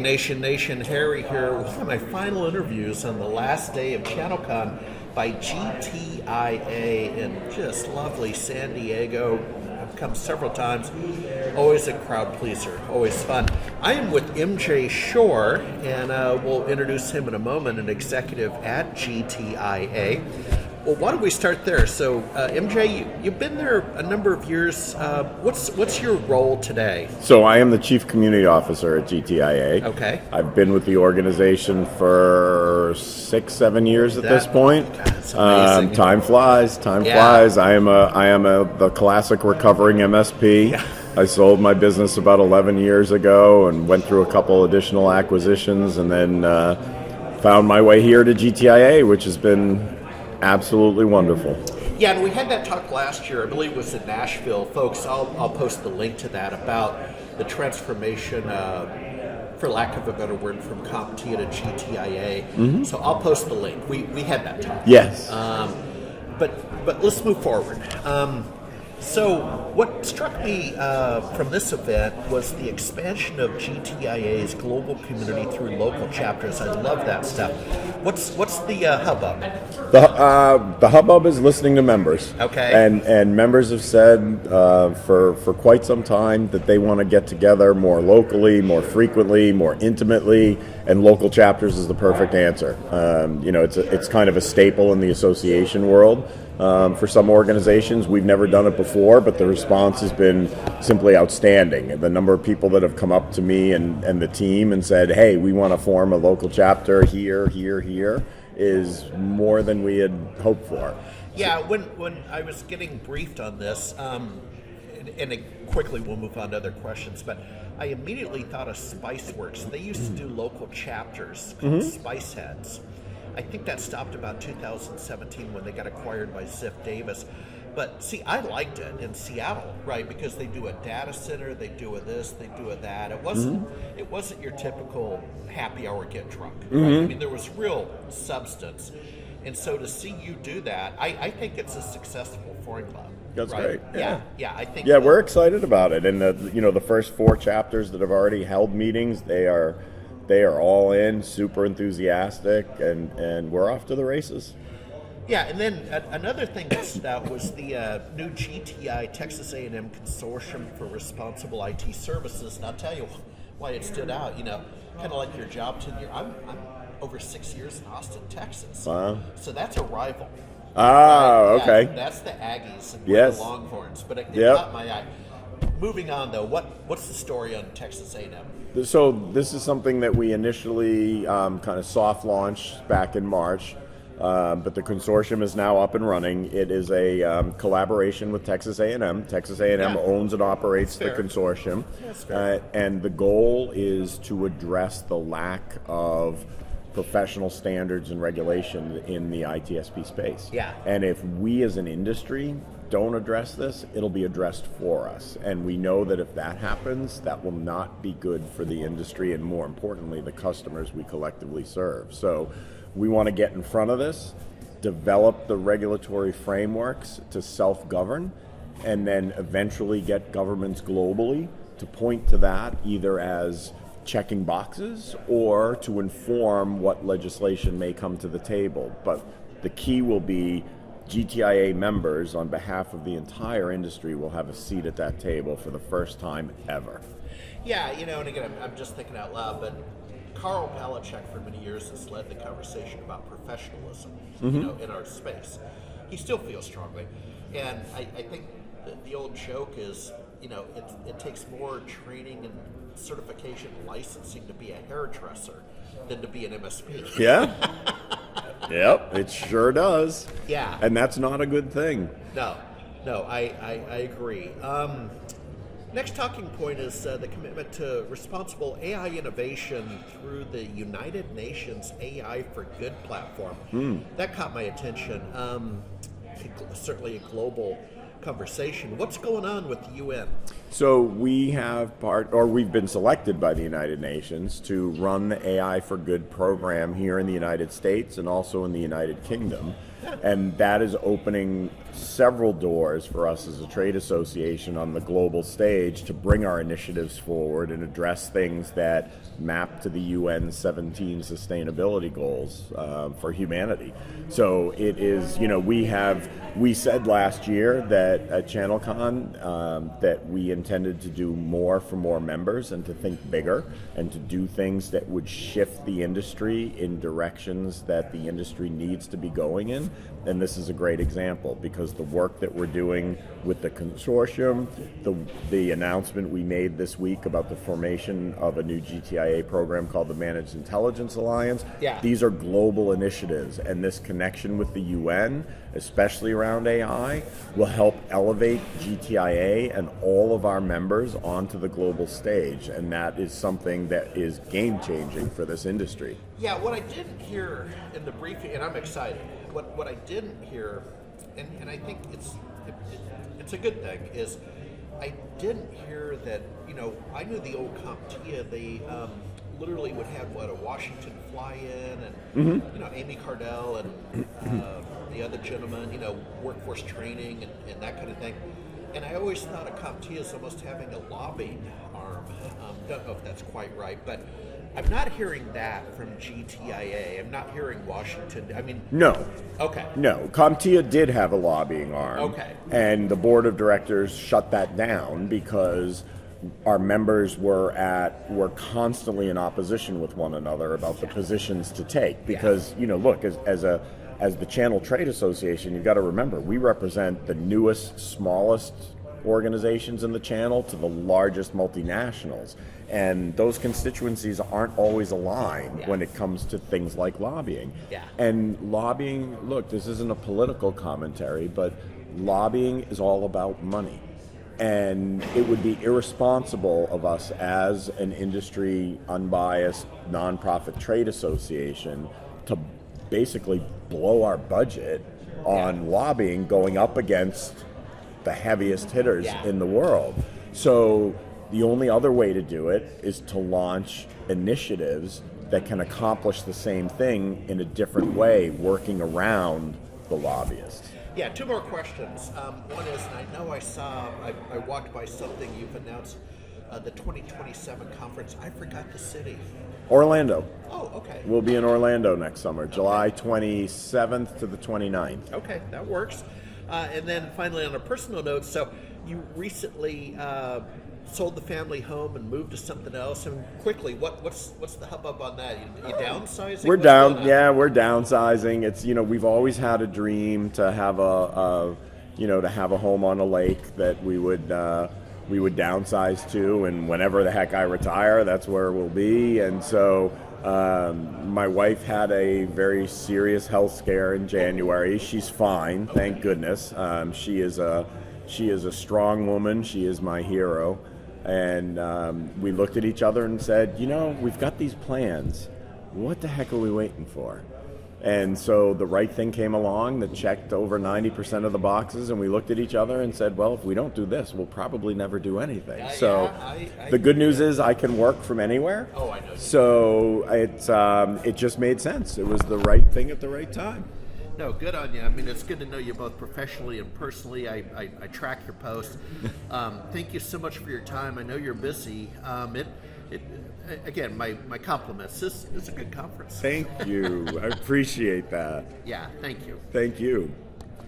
Nation, Harry here with one of my final interviews on the last day of ChannelCon by GTIA in just lovely San Diego. I've come several times, always a crowd pleaser, always fun. I am with MJ Shore, and we'll introduce him in a moment, an executive at GTIA. Well, why don't we start there? So, MJ, you've been there a number of years. What's your role today? So I am the Chief Community Officer at GTIA. Okay. I've been with the organization for 6-7 years at this point. That's amazing. Time flies. I am the classic recovering MSP. Yeah. I sold my business about 11 years ago and went through a couple additional acquisitions, and then found my way here to GTIA, which has been absolutely wonderful. Yeah, and we had that talk last year. I believe it was in Nashville. Folks, I'll post the link to that about the transformation, for lack of a better word, from CompTIA to GTIA. Mm-hmm. So I'll post the link. We had that talk. Yes. But let's move forward. So what struck me from this event was the expansion of GTIA's global community through local chapters. I love that stuff. What's the hubbub? The hubbub is listening to members. Okay. And members have said for quite some time that they want to get together more locally, more frequently, more intimately, and local chapters is the perfect answer. It's kind of a staple in the association world. For some organizations, we've never done it before, but the response has been simply outstanding. The number of people that have come up to me and the team and said, hey, we want to form a local chapter here, is more than we had hoped for. Yeah, when I was getting briefed on this, quickly we'll move on to other questions, but I immediately thought of Spiceworks. They used to do local chapters called Spice Heads. I think that stopped about 2017 when they got acquired by Ziff Davis. But see, I liked it in Seattle, right? Because they do a data center, they do a this, they do a that. It wasn't your typical happy hour get drunk, right? I mean, there was real substance. And so to see you do that, I think it's a successful formula. That's right? great. Yeah, I think. Yeah, we're excited about it. And the first 4 chapters that have already held meetings, they are all in, super enthusiastic, and we're off to the races. Yeah, and then another thing that stood out was the new GTI Texas A&M Consortium for Responsible IT Services. And I'll tell you why it stood out. Kind of like your job tenure. I'm over 6 years in Austin, Texas. Wow. So that's a rival. Ah, right? okay. That's the Aggies and Yes. the Longhorns. But it caught my eye. Moving on, though, what's the story on Texas A&M? So this is something that we initially kind of soft launched back in March, but the consortium is now up and running. It is a collaboration with Texas A&M. Texas A&M owns and operates the consortium, and the goal is to address the lack of professional standards and regulation in the ITSP space. Yeah. And if we as an industry don't address this, it'll be addressed for us. And we know that if that happens, that will not be good for the industry and, more importantly, the customers we collectively serve. So we want to get in front of this, develop the regulatory frameworks to self-govern, and then eventually get governments globally to point to that either as checking boxes or to inform what legislation may come to the table. But the key will be GTIA members, on behalf of the entire industry, will have a seat at that table for the first time ever. Yeah, and again, I'm just thinking out loud, but Carl Palachuk for many years has led the conversation about professionalism, in our space. He still feels strongly. And I think the old joke is, it takes more training and certification and licensing to be a hairdresser than to be an MSP. Yeah. Yep, it sure does. Yeah. And that's not a good thing. No, I agree. Next talking point is the commitment to responsible AI innovation through the United Nations AI for Good platform. That caught my attention. Certainly a global conversation. What's going on with the UN? So we've been selected by the United Nations to run the AI for Good program here in the United States and also in the United Kingdom. And that is opening several doors for us as a trade association on the global stage to bring our initiatives forward and address things that map to the UN 17 sustainability goals for humanity. So it is, we said last year that at ChannelCon that we intended to do more for more members and to think bigger and to do things that would shift the industry in directions that the industry needs to be going in. And this is a great example because the work that we're doing with the consortium, the announcement we made this week about the formation of a new GTIA program called the Managed Intelligence Alliance, these are global initiatives, and this connection with the UN, especially around AI, will help elevate GTIA and all of our members onto the global stage, and that is something that is game-changing for this industry. Yeah, what I didn't hear in the briefing, and I'm excited, what I didn't hear, and I think it's a good thing, is I didn't hear that, I knew the old CompTIA, they literally would have, a Washington fly-in, and, Amy Cardell and the other gentleman, workforce training and that kind of thing. And I always thought of CompTIA as almost having a lobbying arm. Don't know if that's quite right, but I'm not hearing that from GTIA. I'm not hearing Washington. No. Okay. No. CompTIA did have a lobbying arm. Okay. And the board of directors shut that down because our members were constantly in opposition with one another about the positions to take. Because, look, as the Channel Trade Association, you've got to remember, we represent the newest, smallest organizations in the channel to the largest multinationals. And those constituencies aren't always aligned when it comes to things like lobbying. Yeah. And lobbying, look, this isn't a political commentary, but lobbying is all about money. And it would be irresponsible of us as an industry unbiased nonprofit trade association to basically blow our budget on lobbying going up against the heaviest hitters in the world. So the only other way to do it is to launch initiatives that can accomplish the same thing in a different way, working around the lobbyists. Yeah, two more questions. One is, and I know I walked by something you've announced, the 2027 conference. I forgot the city. Orlando. Oh, okay. We'll be in Orlando next summer, July 27th to the 29th. Okay, that works. And then finally, on a personal note, so you recently sold the family home and moved to something else. And quickly, what's the hubbub on that? You downsizing? We're we're downsizing. It's we've always had a dream to have to have a home on a lake that we would downsize to, and whenever the heck I retire, that's where we'll be. And so my wife had a very serious health scare in January. She's fine, thank goodness. She is a strong woman. She is my hero. And we looked at each other and said, we've got these plans. What the heck are we waiting for? And so the right thing came along that checked over 90% of the boxes, and we looked at each other and said, well, if we don't do this, we'll probably never do anything. The good news is I can work from anywhere. Oh, I know. So it just made sense. It was the right thing at the right time. No, good on you. It's good to know you both professionally and personally. I track your posts. Thank you so much for your time. I know you're busy. Again, my compliments. This is a good conference. Thank you. I appreciate that. Yeah, thank you. Thank you.